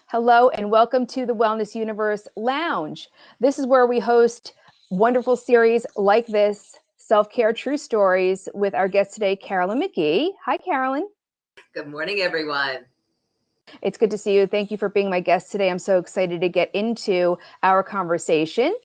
Hello and welcome to the Wellness Universe Lounge. This is where we host wonderful series like this, Self-Care True Stories, with our guest today, Carolyn McGee. Hi, Carolyn. Good morning, everyone. It's good to see you. Thank you for being my guest today. I'm so excited to get into our conversation.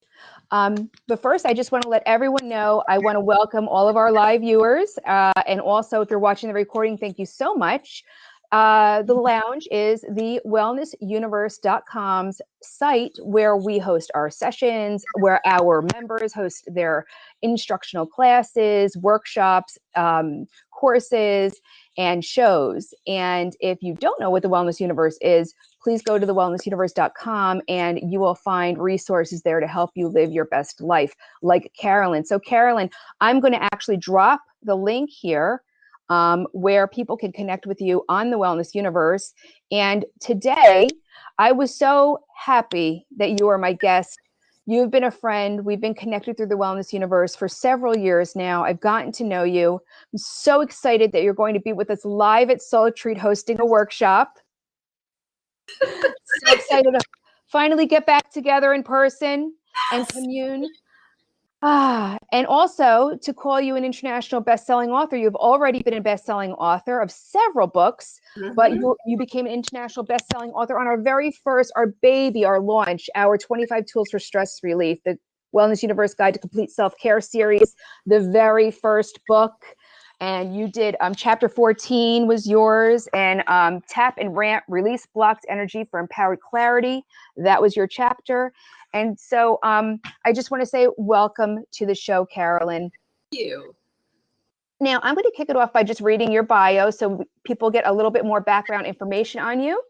But first, I just want to let everyone know, I want to welcome all of our live viewers. And also, if you're watching the recording, thank you so much. The lounge is the wellnessuniverse.com's site where we host our sessions, where our members host their instructional classes, workshops, courses, and shows. And if you don't know what the Wellness Universe is, please go to the wellnessuniverse.com and you will find resources there to help you live your best life, like Carolyn. So Carolyn, I'm going to actually drop the link here where people can connect with you on the Wellness Universe. And today, I was so happy that you are my guest. You've been a friend. We've been connected through the Wellness Universe for several years now. I've gotten to know you. I'm so excited that you're going to be with us live at Soul Treat hosting a workshop. So excited to finally get back together in person and commune. And also to call you an international best-selling author. You've already been a best-selling author of several books, but you became an international best-selling author on our very first, our launch, our 25 Tools for Stress Relief, the Wellness Universe Guide to Complete Self-Care series, the very first book. And you did chapter 14 was yours, and Tap and Rant, Release Blocked Energy for Empowered Clarity. That was your chapter. And so I just want to say welcome to the show, Carolyn. Thank you. Now, I'm going to kick it off by just reading your bio so people get a little bit more background information on you.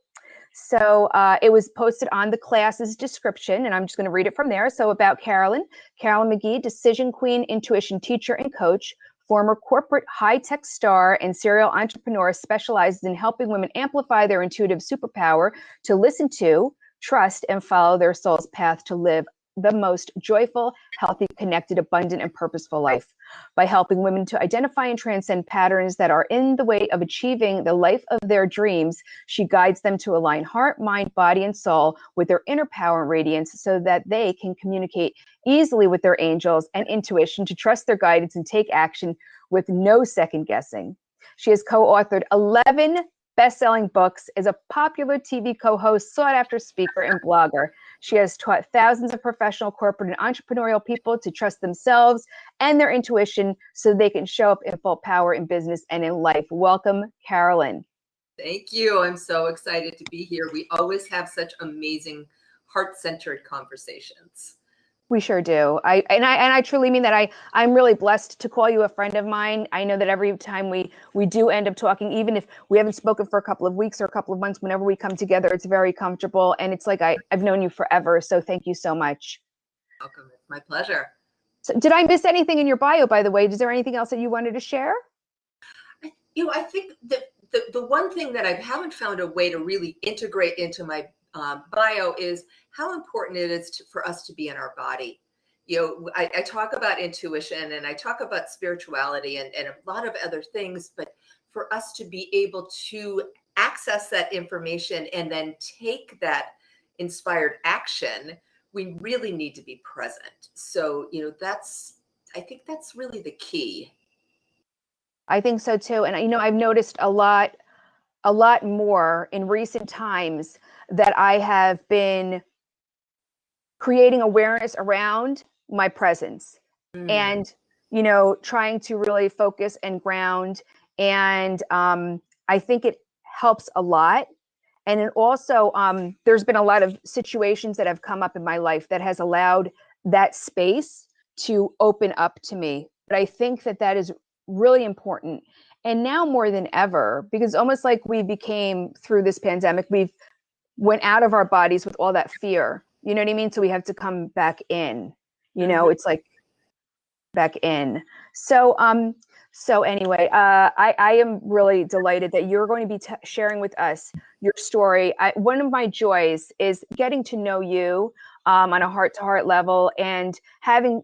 So it was posted on the class's description, and I'm just going to read it from there. So about Carolyn McGee, decision queen, intuition teacher, and coach, former corporate high-tech star and serial entrepreneur, specializes in helping women amplify their intuitive superpower to listen to, trust, and follow their soul's path to live the most joyful, healthy, connected, abundant, and purposeful life. By helping women to identify and transcend patterns that are in the way of achieving the life of their dreams, she guides them to align heart, mind, body, and soul with their inner power and radiance so that they can communicate easily with their angels and intuition, to trust their guidance and take action with no second guessing. She has co-authored 11 best-selling books, is a popular TV co-host, sought-after speaker, and blogger. She has taught thousands of professional, corporate, and entrepreneurial people to trust themselves and their intuition so they can show up in full power in business and in life. Welcome, Carolyn. Thank you. I'm so excited to be here. We always have such amazing, heart-centered conversations. We sure do. I truly mean that. I'm really blessed to call you a friend of mine. I know that every time we do end up talking, even if we haven't spoken for a couple of weeks or a couple of months, whenever we come together, it's very comfortable. And it's like I've known you forever. So thank you so much. Welcome. It's my pleasure. So did I miss anything in your bio, by the way? Is there anything else that you wanted to share? I think that the one thing that I haven't found a way to really integrate into my bio is how important it is for us to be in our body. I talk about intuition and I talk about spirituality and a lot of other things, but for us to be able to access that information and then take that inspired action, we really need to be present. So, I think that's really the key. I think so too. And, I've noticed a lot more in recent times that I have been creating awareness around my presence and, trying to really focus and ground. And I think it helps a lot. And it also, there's been a lot of situations that have come up in my life that has allowed that space to open up to me. But I think that is really important. And now more than ever, because almost like we became, through this pandemic, we've went out of our bodies with all that fear. You know what I mean? So we have to come back in, it's like back in. So anyway, I am really delighted that you're going to be sharing with us your story. One of my joys is getting to know you on a heart-to-heart level and having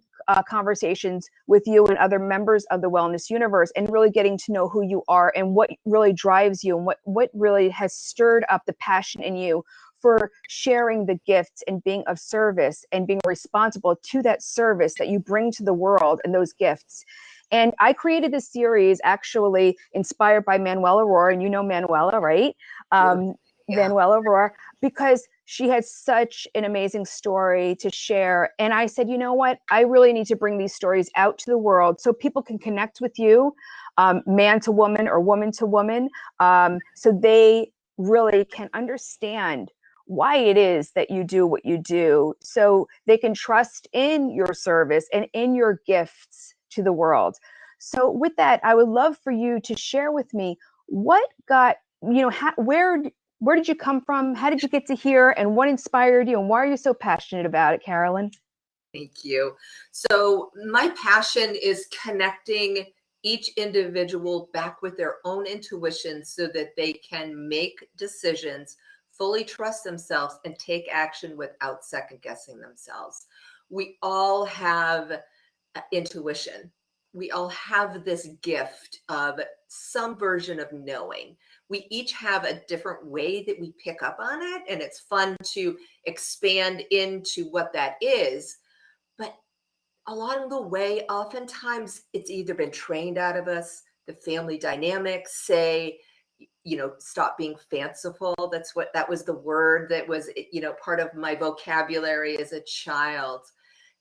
conversations with you and other members of the wellness universe, and really getting to know who you are and what really drives you, and what really has stirred up the passion in you for sharing the gifts and being of service and being responsible to that service that you bring to the world and those gifts. And I created this series actually inspired by Manuela Rohr, and you know Manuela, right? Yeah. Manuela Rohr, because she had such an amazing story to share. And I said, you know what? I really need to bring these stories out to the world so people can connect with you, man to woman or woman to woman, so they really can understand why it is that you do what you do, so they can trust in your service and in your gifts to the world. So with that, I would love for you to share with me what got, where did you come from? How did you get to here? And what inspired you? And why are you so passionate about it, Carolyn? Thank you. So my passion is connecting each individual back with their own intuition so that they can make decisions, fully trust themselves, and take action without second guessing themselves. We all have intuition. We all have this gift of some version of knowing. We each have a different way that we pick up on it, and it's fun to expand into what that is. But along the way, oftentimes it's either been trained out of us, the family dynamics say, stop being fanciful. That was the word that was, part of my vocabulary as a child.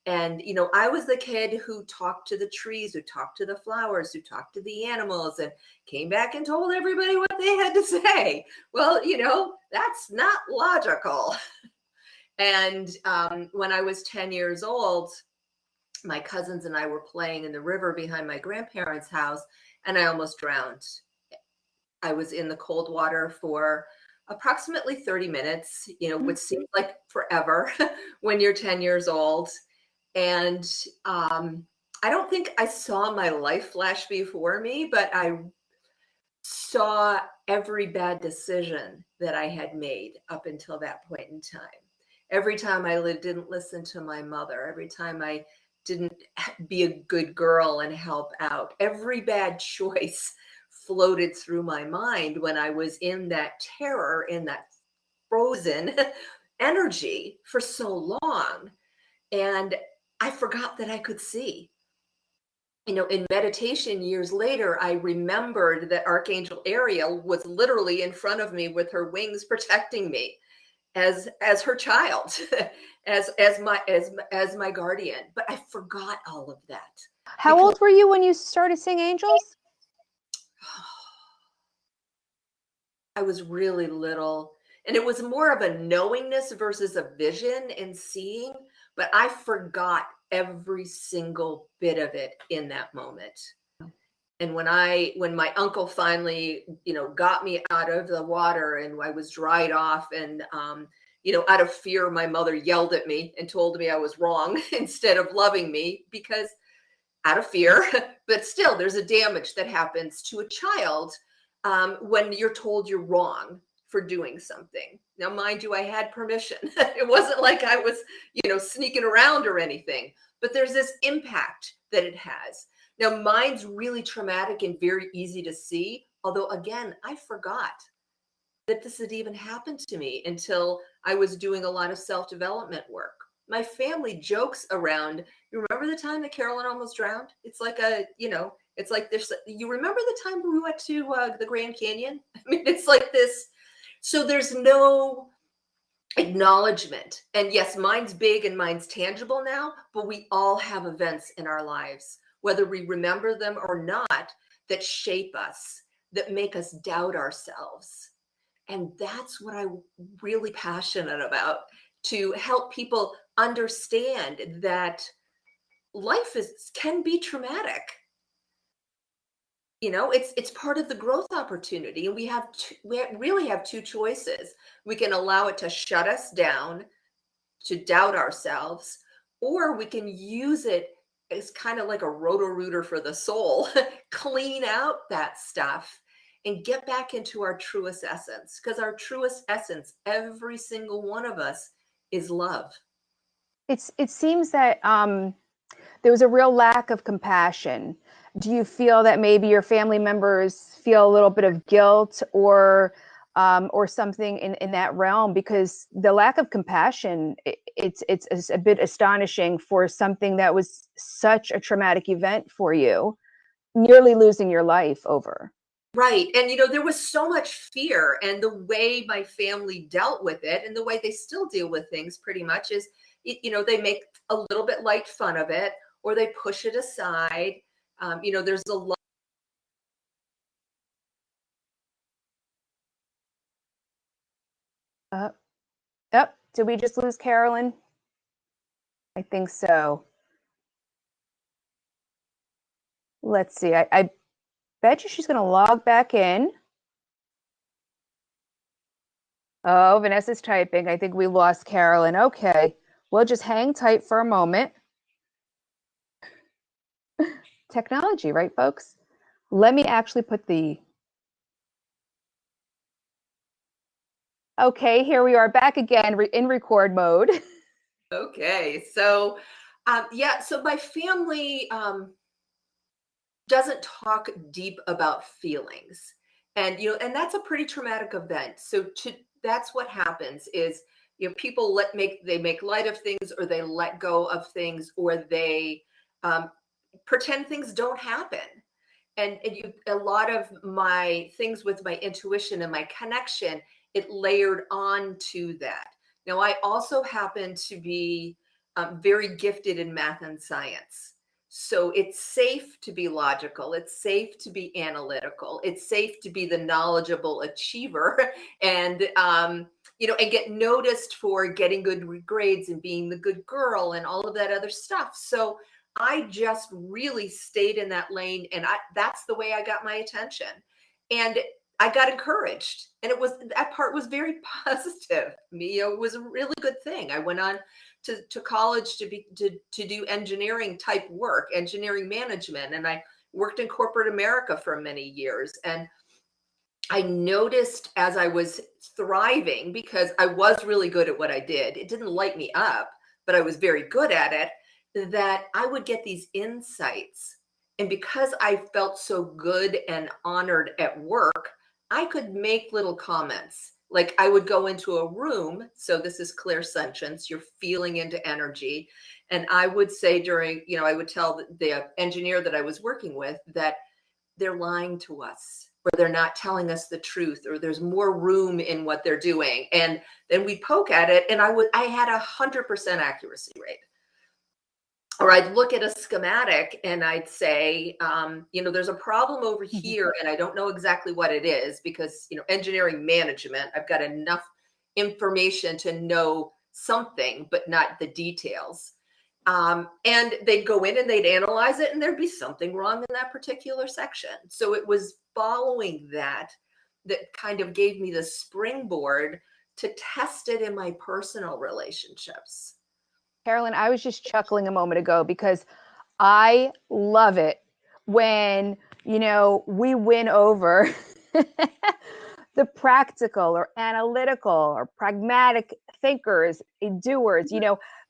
And, I was the kid who talked to the trees, who talked to the flowers, who talked to the animals, and came back and told everybody what they had to say. Well, that's not logical. And when I was 10 years old, my cousins and I were playing in the river behind my grandparents' house, and I almost drowned. I was in the cold water for approximately 30 minutes, which seems like forever when you're 10 years old. And I don't think I saw my life flash before me, but I saw every bad decision that I had made up until that point in time. Every time I didn't listen to my mother, every time I didn't be a good girl and help out, every bad choice floated through my mind when I was in that terror, in that frozen energy for so long. And I forgot that I could see. In meditation years later, I remembered that Archangel Ariel was literally in front of me with her wings protecting me as her child, as my guardian. But I forgot all of that. How old were you when you started seeing angels? I was really little, and it was more of a knowingness versus a vision and seeing, but I forgot every single bit of it in that moment. And when my uncle finally, got me out of the water and I was dried off, and, out of fear, my mother yelled at me and told me I was wrong instead of loving me, because out of fear, but still there's a damage that happens to a child when you're told you're wrong for doing something. Now, mind you, I had permission. It wasn't like I was, sneaking around or anything, but there's this impact that it has. Now, mine's really traumatic and very easy to see. Although, again, I forgot that this had even happened to me until I was doing a lot of self-development work. My family jokes around, you remember the time that Carolyn almost drowned? It's like it's like this. You remember the time we went to the Grand Canyon? I mean, it's like this. So there's no acknowledgement. And yes, mine's big and mine's tangible now, but we all have events in our lives, whether we remember them or not, that shape us, that make us doubt ourselves. And that's what I'm really passionate about, to help people understand that life can be traumatic. It's part of the growth opportunity, and we really have two choices. We can allow it to shut us down, to doubt ourselves, or we can use it as kind of like a roto-rooter for the soul, clean out that stuff and get back into our truest essence. Because our truest essence, every single one of us, is love. It seems that there was a real lack of compassion. Do you feel that maybe your family members feel a little bit of guilt or something in that realm? Because the lack of compassion, it's a bit astonishing for something that was such a traumatic event for you, nearly losing your life over. Right. And, there was so much fear, and the way my family dealt with it and the way they still deal with things pretty much is, they make a little bit light fun of it, or they push it aside. There's a lot. Did we just lose Carolyn? I think so. Let's see. I bet you she's going to log back in. Oh, Vanessa's typing. I think we lost Carolyn. Okay. We'll just hang tight for a moment. Technology, right, folks? Let me actually put the... Okay, here we are back again in record mode. Okay. So, so my family doesn't talk deep about feelings. And, and that's a pretty traumatic event. So that's what happens is, people they make light of things, or they let go of things, or they pretend things don't happen. And a lot of my things with my intuition and my connection, it layered on to that. Now, I also happen to be very gifted in math and science. So it's safe to be logical. It's safe to be analytical. It's safe to be the knowledgeable achiever and, and get noticed for getting good grades and being the good girl and all of that other stuff. So I just really stayed in that lane, and that's the way I got my attention. And I got encouraged, and that part was very positive. It was a really good thing. I went on to college to do engineering type work, engineering management, and I worked in corporate America for many years. And I noticed as I was thriving, because I was really good at what I did, it didn't light me up, but I was very good at it, that I would get these insights. And because I felt so good and honored at work, I could make little comments. Like I would go into a room. So this is clairsentience. You're feeling into energy. And I would say I would tell the engineer that I was working with that they're lying to us, or they're not telling us the truth, or there's more room in what they're doing. And then we poke at it, and I had 100% accuracy rate. Or I'd look at a schematic and I'd say, there's a problem over here, and I don't know exactly what it is, because, engineering management, I've got enough information to know something, but not the details. And they'd go in and they'd analyze it, and there'd be something wrong in that particular section. So it was following that kind of gave me the springboard to test it in my personal relationships. Carolyn, I was just chuckling a moment ago because I love it when, we win over the practical or analytical or pragmatic thinkers, doers,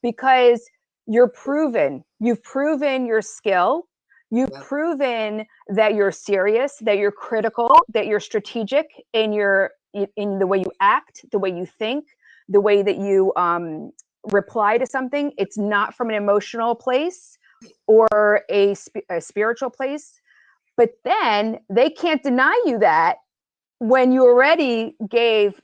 because you've proven your skill. You've proven that you're serious, that you're critical, that you're strategic in the way you act, the way you think, the way that you reply to something. It's not from an emotional place or a spiritual place. But then they can't deny you that when you already gave,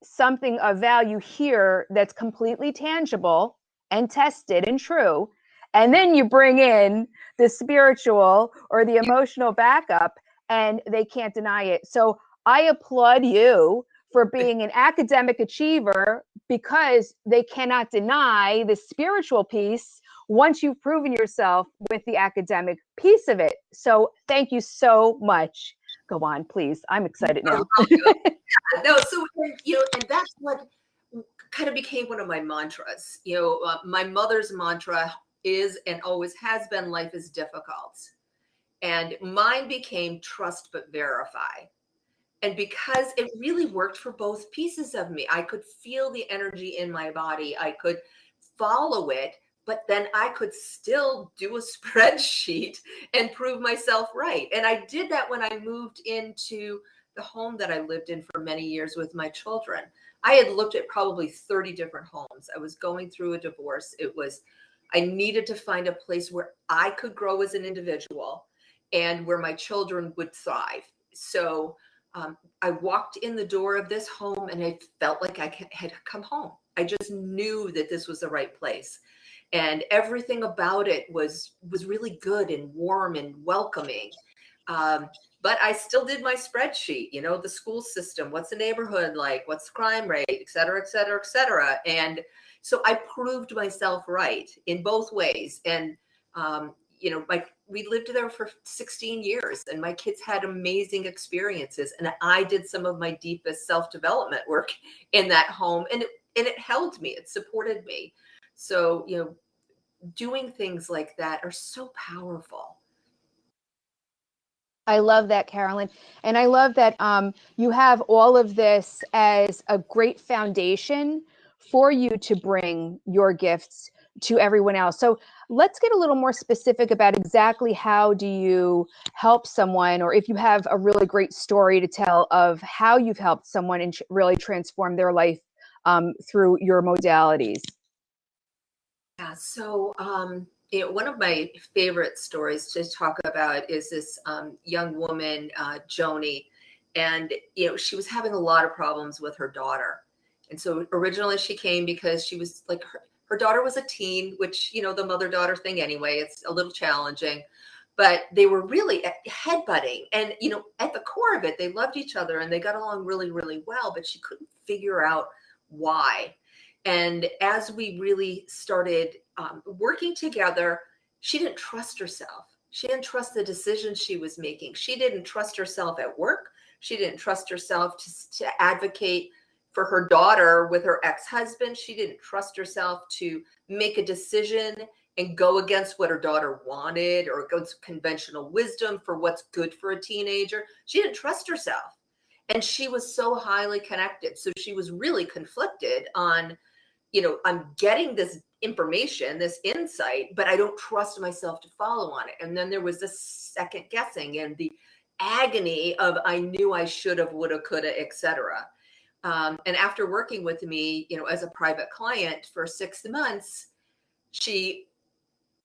something of value here that's completely tangible and tested and true. And then you bring in the spiritual or the emotional backup, and they can't deny it. So I applaud you for being an academic achiever, because they cannot deny the spiritual piece once you've proven yourself with the academic piece of it. So thank you so much. Go on, please. I'm excited now. No, so, and that's what kind of became one of my mantras. My mother's mantra is and always has been, life is difficult. And mine became trust but verify. And because it really worked for both pieces of me, I could feel the energy in my body. I could follow it, but then I could still do a spreadsheet and prove myself right. And I did that when I moved into the home that I lived in for many years with my children. I had looked at probably 30 different homes. I was going through a divorce. I needed to find a place where I could grow as an individual and where my children would thrive. So I walked in the door of this home and I felt like I had come home. I just knew that this was the right place. And everything about it was really good and warm and welcoming. But I still did my spreadsheet, the school system, what's the neighborhood like, what's the crime rate, et cetera, et cetera, et cetera. And so I proved myself right in both ways. And, we lived there for 16 years and my kids had amazing experiences. And I did some of my deepest self-development work in that home, and it held me, it supported me. So, doing things like that are so powerful. I love that, Carolyn. And I love that you have all of this as a great foundation for you to bring your gifts to everyone else. So let's get a little more specific about exactly how do you help someone, or if you have a really great story to tell of how you've helped someone and really transform their life through your modalities. Yeah, so one of my favorite stories to talk about is this young woman, Joni, and she was having a lot of problems with her daughter. And so originally she came because she was like, her daughter was a teen, which, the mother-daughter thing anyway, it's a little challenging, but they were really headbutting. And, at the core of it, they loved each other and they got along really, really well, but she couldn't figure out why. And as we really started working together, she didn't trust herself. She didn't trust the decisions she was making. She didn't trust herself at work. She didn't trust herself to advocate for her daughter with her ex-husband. She didn't trust herself to make a decision and go against what her daughter wanted or against conventional wisdom for what's good for a teenager. She didn't trust herself. And she was so highly connected. So she was really conflicted on, I'm getting this information, this insight, but I don't trust myself to follow on it. And then there was the second guessing and the agony of I knew I should have, woulda, coulda, et cetera. And after working with me, as a private client for 6 months, she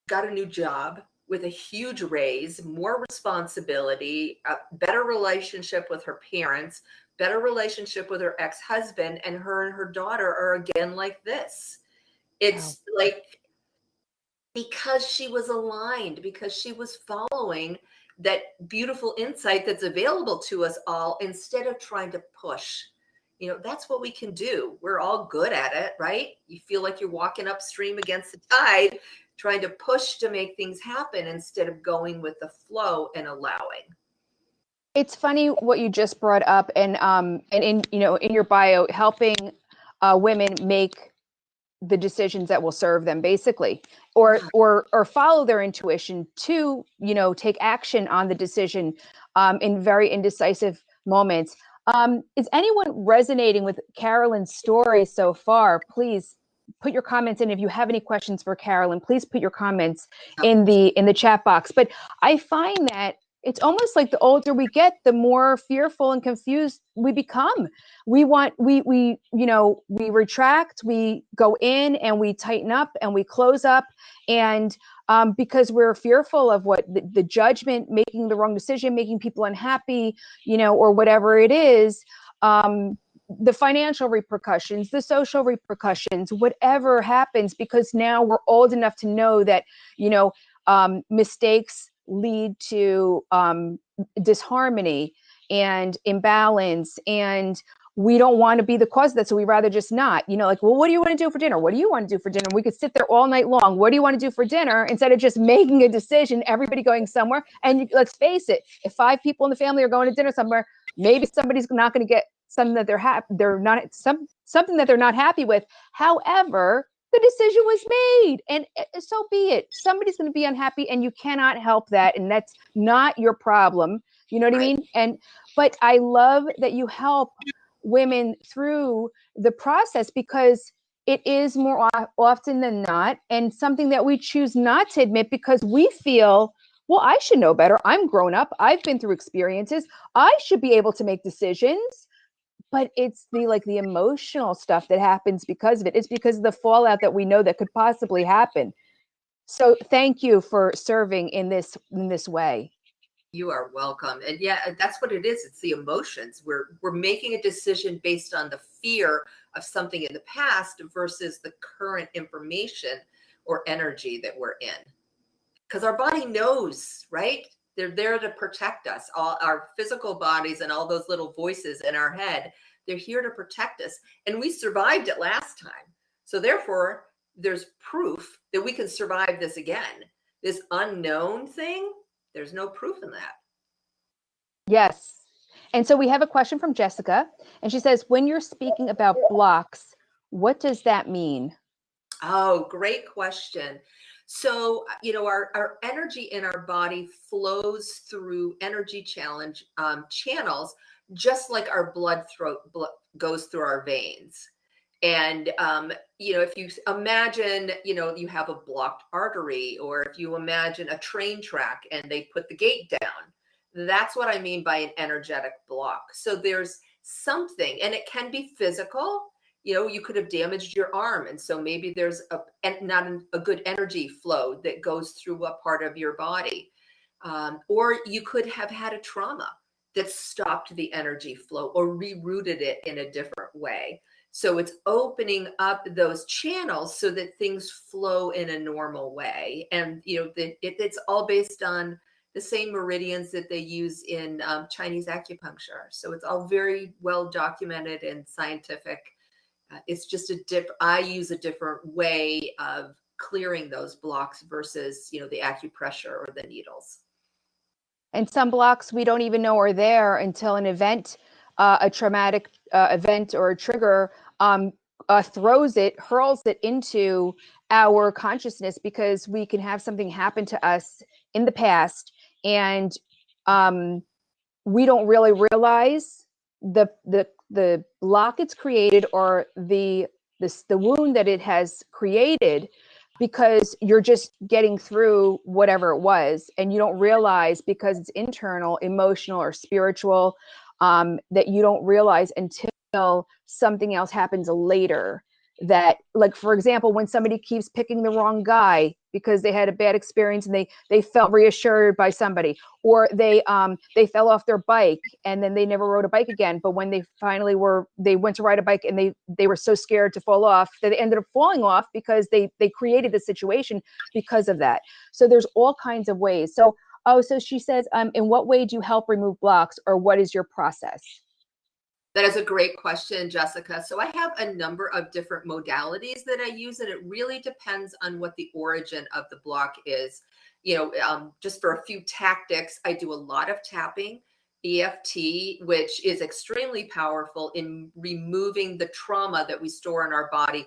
got a new job with a huge raise, more responsibility, a better relationship with her parents, better relationship with her ex-husband, and her daughter are again like this. It's like, because she was aligned, because she was following that beautiful insight that's available to us all instead of trying to push. That's what we can do. We're all good at it, right? You feel like you're walking upstream against the tide, trying to push to make things happen instead of going with the flow and allowing. It's funny what you just brought up, and in in your bio, helping women make the decisions that will serve them, basically, or follow their intuition to take action on the decision in very indecisive moments. Is anyone resonating with Carolyn's story so far? Please put your comments in. If you have any questions for Carolyn, please put your comments in the chat box. But I find that it's almost like the older we get, the more fearful and confused we become. We retract, we go in and we tighten up and we close up. And because we're fearful of what the judgment, making the wrong decision, making people unhappy, or whatever it is, the financial repercussions, the social repercussions, whatever happens, because now we're old enough to know that, mistakes lead to disharmony and imbalance, and we don't want to be the cause of that. So we rather just not, well, what do you want to do for dinner? What do you want to do for dinner? We could sit there all night long. What do you want to do for dinner? Instead of just making a decision, everybody going somewhere. And let's face it, if 5 people in the family are going to dinner somewhere, maybe somebody's not going to get something that something that they're not happy with. However, the decision was made, and so be it. Somebody's going to be unhappy, and you cannot help that, and that's not your problem. You know what I mean? But I love that you help women through the process, because it is more often than not, and something that we choose not to admit because we feel, well, I should know better. I'm grown up. I've been through experiences. I should be able to make decisions. But it's the emotional stuff that happens because of it. It's because of the fallout that we know that could possibly happen. So thank you for serving in this way. You are welcome. And yeah, that's what it is. It's the emotions. We're making a decision based on the fear of something in the past versus the current information or energy that we're in. Because our body knows, right? They're there to protect us. All our physical bodies and all those little voices in our head, they're here to protect us. And we survived it last time. So therefore, there's proof that we can survive this again. This unknown thing, there's no proof in that. Yes. And so we have a question from Jessica, and she says, when you're speaking about blocks, what does that mean? Oh, great question. So, our energy in our body flows through energy channels, just like our blood goes through our veins. And, if you imagine, you have a blocked artery, or if you imagine a train track and they put the gate down, that's what I mean by an energetic block. So there's something, and it can be physical. You could have damaged your arm. And so maybe there's not a good energy flow that goes through a part of your body. Or you could have had a trauma that stopped the energy flow or rerouted it in a different way. So it's opening up those channels so that things flow in a normal way. And, it's all based on the same meridians that they use in Chinese acupuncture. So it's all very well documented and scientific. It's just I use a different way of clearing those blocks versus, the acupressure or the needles. And some blocks we don't even know are there until an event, a traumatic event or a trigger hurls it into our consciousness, because we can have something happen to us in the past, and we don't really realize the block it's created, or the wound that it has created, because you're just getting through whatever it was, and you don't realize, because it's internal, emotional, or spiritual, that you don't realize until something else happens later. That, like, for example, when somebody keeps picking the wrong guy because they had a bad experience and they felt reassured by somebody, or they fell off their bike and then they never rode a bike again. But when they finally they went to ride a bike, and they were so scared to fall off that they ended up falling off, because they created the situation because of that. So there's all kinds of ways. So she says, in what way do you help remove blocks, or what is your process? That is a great question, Jessica. So I have a number of different modalities that I use, and it really depends on what the origin of the block is. Just for a few tactics, I do a lot of tapping, EFT, which is extremely powerful in removing the trauma that we store in our body,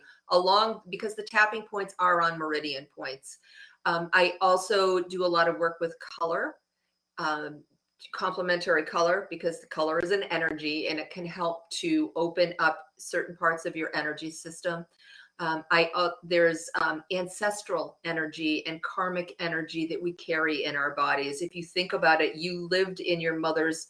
because the tapping points are on meridian points. I also do a lot of work with color. Complementary color, because the color is an energy and it can help to open up certain parts of your energy system. There's ancestral energy and karmic energy that we carry in our bodies. If you think about it, you lived in your mother's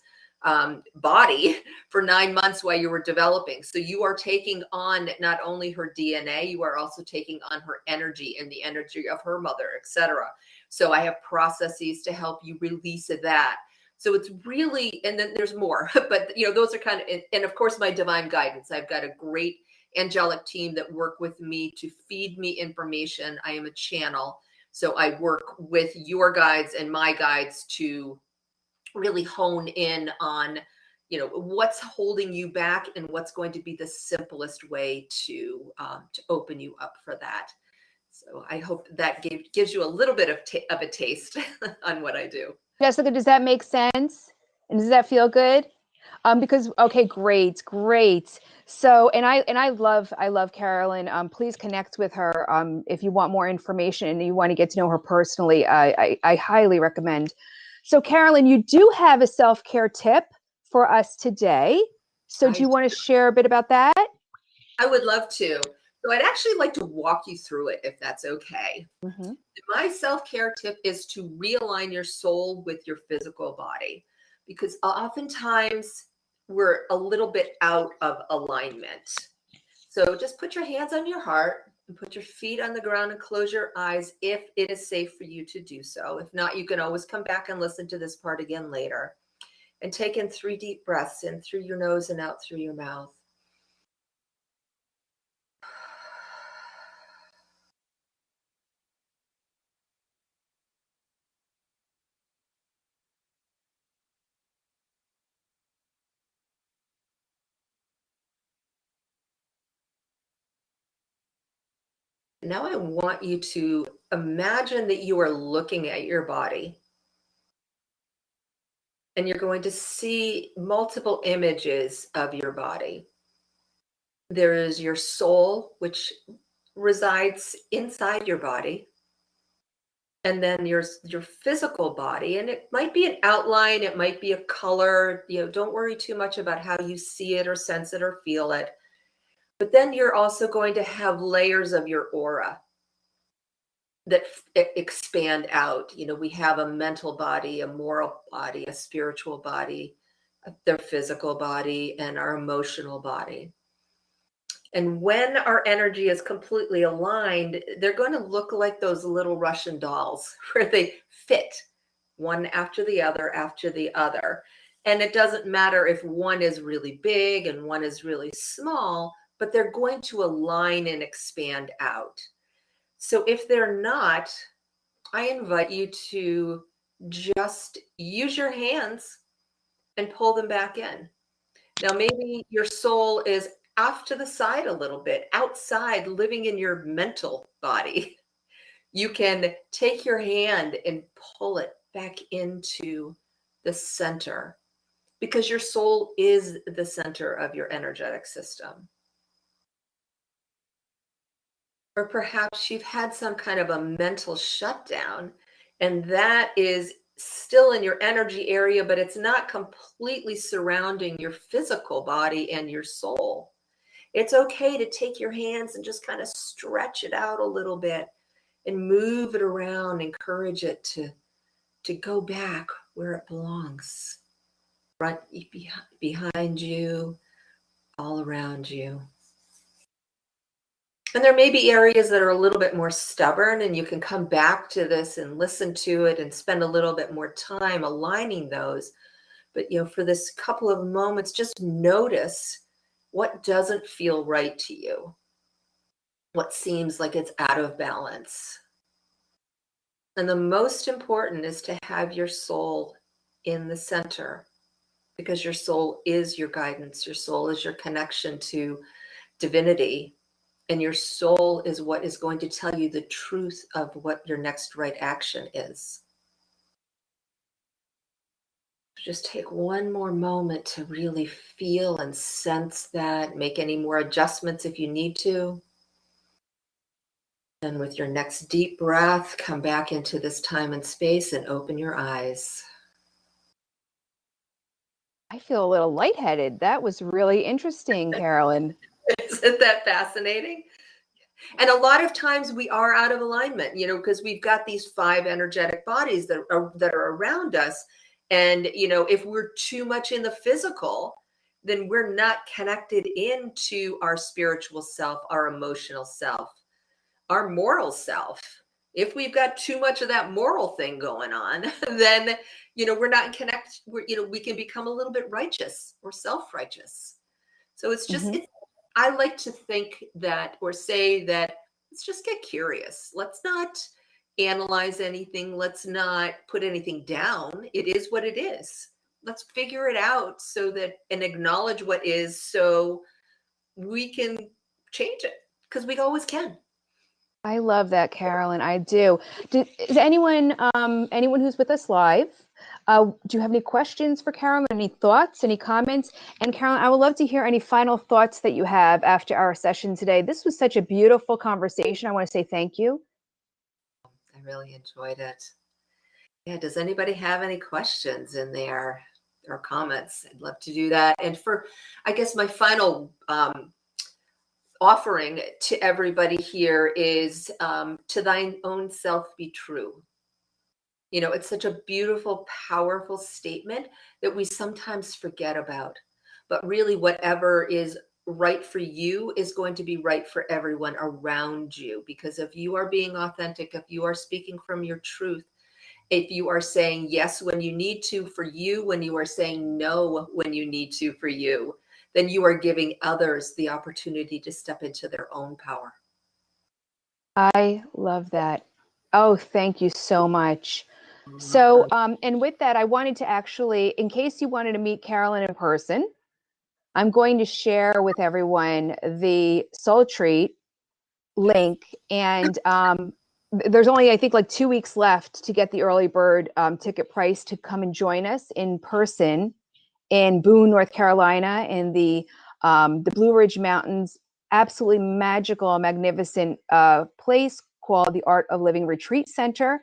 body for 9 months while you were developing. So you are taking on not only her DNA, you are also taking on her energy and the energy of her mother, etc. So I have processes to help you release that. So it's really, and then there's more, but those are kind of, and of course my divine guidance. I've got a great angelic team that work with me to feed me information. I am a channel. So I work with your guides and my guides to really hone in on, what's holding you back and what's going to be the simplest way to open you up for that. So I hope that gives you a little bit of a taste on what I do. Jessica, does that make sense? And does that feel good? Because, okay, great. So, and I love Carolyn. Please connect with her. If you want more information and you want to get to know her personally, I highly recommend. So Carolyn, you do have a self-care tip for us today. So do you want to share a bit about that? I would love to. So I'd actually like to walk you through it, if that's okay. Mm-hmm. My self-care tip is to realign your soul with your physical body, because oftentimes we're a little bit out of alignment. So just put your hands on your heart and put your feet on the ground and close your eyes if it is safe for you to do so. If not, you can always come back and listen to this part again later. And take in 3 deep breaths in through your nose and out through your mouth. Now I want you to imagine that you are looking at your body, and you're going to see multiple images of your body. There is your soul, which resides inside your body. And then your physical body, and it might be an outline, it might be a color. Don't worry too much about how you see it or sense it or feel it. But then you're also going to have layers of your aura that expand out. We have a mental body, a moral body, a spiritual body, their physical body, and our emotional body. And when our energy is completely aligned, they're going to look like those little Russian dolls where they fit one after the other after the other. And it doesn't matter if one is really big and one is really small, but they're going to align and expand out. So if they're not, I invite you to just use your hands and pull them back in. Now, maybe your soul is off to the side a little bit, outside, living in your mental body. You can take your hand and pull it back into the center, because your soul is the center of your energetic system. Or perhaps you've had some kind of a mental shutdown, and that is still in your energy area, but it's not completely surrounding your physical body and your soul. It's okay to take your hands and just kind of stretch it out a little bit and move it around, encourage it to go back where it belongs. Front, behind you, all around you. And there may be areas that are a little bit more stubborn, and you can come back to this and listen to it and spend a little bit more time aligning those. But, for this couple of moments, just notice what doesn't feel right to you, what seems like it's out of balance. And the most important is to have your soul in the center, because your soul is your guidance. Your soul is your connection to divinity. And your soul is what is going to tell you the truth of what your next right action is. Just take one more moment to really feel and sense that. Make any more adjustments if you need to. Then with your next deep breath, come back into this time and space and open your eyes. I feel a little lightheaded. That was really interesting, Carolyn. Isn't that fascinating? And a lot of times we are out of alignment, because we've got these 5 energetic bodies that are around us. And, if we're too much in the physical, then we're not connected into our spiritual self, our emotional self, our moral self. If we've got too much of that moral thing going on, then, we're not connected. We can become a little bit righteous or self-righteous. So it's just, I like to think that, or say that, let's just get curious. Let's not analyze anything. Let's not put anything down. It is what it is. Let's figure it out and acknowledge what is, so we can change it, because we always can. I love that, Carolyn. I do. Is anyone who's with us live, do you have any questions for Carolyn? Any thoughts, any comments? And Carolyn, I would love to hear any final thoughts that you have after our session today. This was such a beautiful conversation. I want to say thank you. I really enjoyed it. Yeah, does anybody have any questions in there or comments? I'd love to do that. And for, I guess, my final offering to everybody here is to thine own self be true. You know, it's such a beautiful, powerful statement that we sometimes forget about. But really, whatever is right for you is going to be right for everyone around you. Because if you are being authentic, if you are speaking from your truth, if you are saying yes when you need to for you, when you are saying no when you need to for you, then you are giving others the opportunity to step into their own power. I love that. Oh, thank you so much. So, and with that, I wanted to actually, in case you wanted to meet Carolyn in person, I'm going to share with everyone the Soul Treat link. And there's only, I think, like 2 weeks left to get the early bird ticket price to come and join us in person in Boone, North Carolina, in the Blue Ridge Mountains. Absolutely magical, magnificent place called the Art of Living Retreat Center.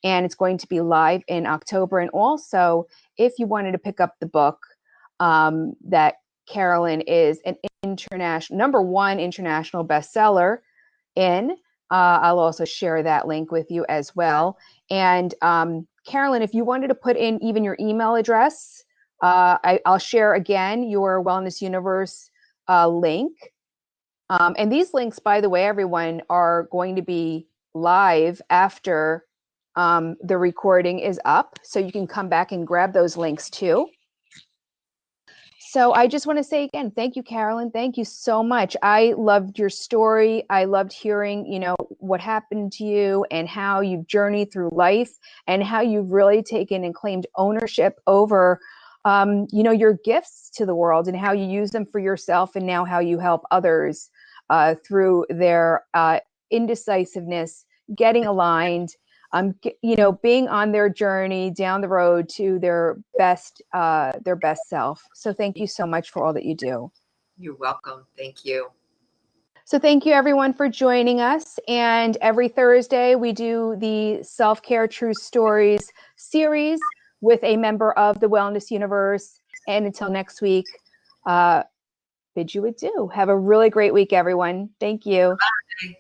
And it's going to be live in October. And also, if you wanted to pick up the book, that Carolyn is an international, #1 international bestseller in, I'll also share that link with you as well. And Carolyn, if you wanted to put in even your email address, I'll share again your Wellness Universe link. And these links, by the way, everyone, are going to be live after the recording is up. So you can come back and grab those links too. So I just want to say again, thank you, Carolyn. Thank you so much. I loved your story. I loved hearing, you know, what happened to you and how you've journeyed through life and how you've really taken and claimed ownership over, you know, your gifts to the world and how you use them for yourself and now how you help others through their indecisiveness, getting aligned, you know, being on their journey down the road to their best self. So thank you so much for all that you do. You're welcome. Thank you. So thank you everyone for joining us. And every Thursday we do the Self-Care True Stories series with a member of the Wellness Universe. And until next week, bid you adieu. Have a really great week, everyone. Thank you. Bye.